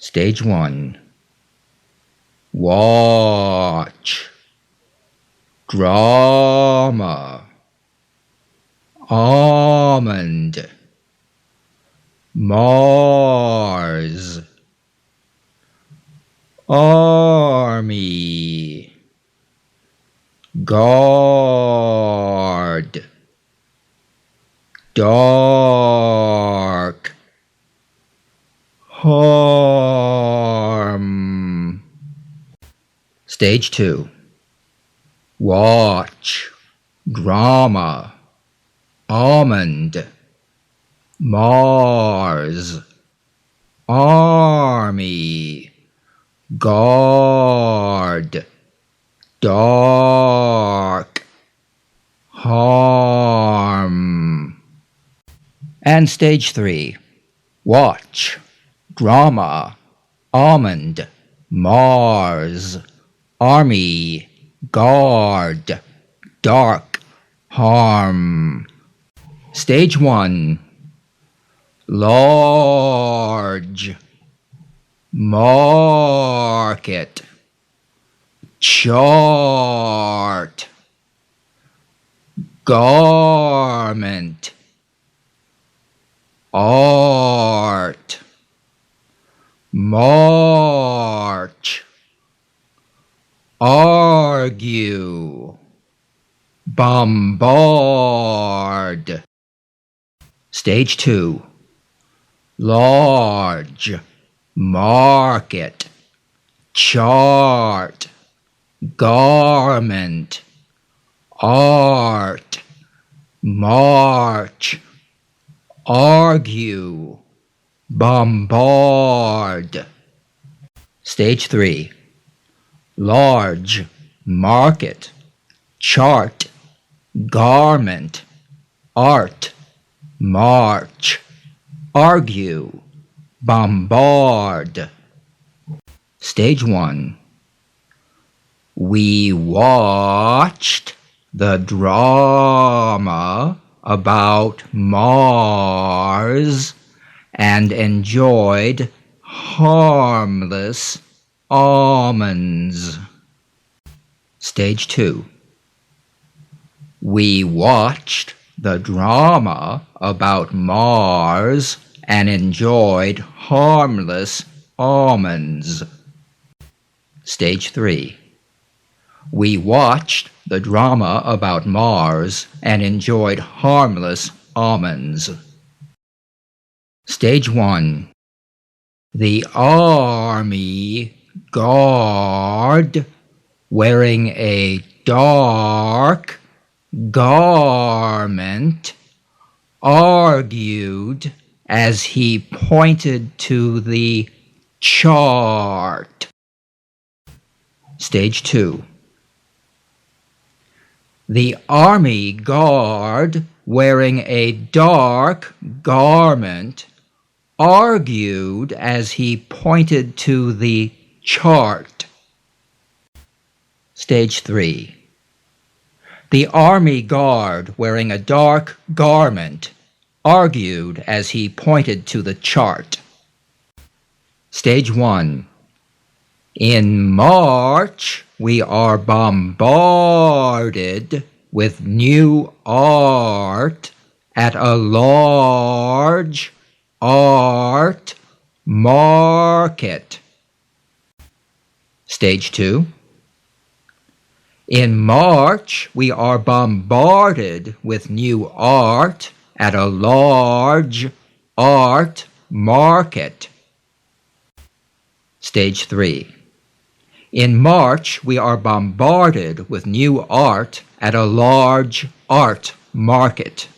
Stage 1. Watch. Drama. Almond. Mars. Army. Guard. Dark. Harm. Stage 2. Watch. Drama. Almond. Mars. Army. Guard. Dark. Harm. And stage 3. Watch. Drama. Almond. Mars. Army. Guard. Dark. Harm. Stage 1. Large. Market. Chart. Garment. Art. March. Argue. Bombard. Stage 2. Large. Market. Chart. Garment. Art. March. Argue. Bombard. Stage 3. Large. Market. Chart. Garment. Art. March. Argue. Bombard. Stage 1. We watched the drama about Mars and enjoyed harmless almonds. Stage 2. We watched the drama about Mars and enjoyed harmless almonds. Stage 3. We watched the drama about Mars and enjoyed harmless almonds. Stage 1. The army guard, wearing a dark garment, argued as he pointed to the chart. Stage 2. The army guard, wearing a dark garment, argued as he pointed to the chart. Stage 3. The army guard, wearing a dark garment, argued as he pointed to the chart. Stage 1. In March, we are bombarded with new art at a large art market. Stage 2. In March, we are bombarded with new art at a large art market. Stage 3. In March, we are bombarded with new art at a large art market.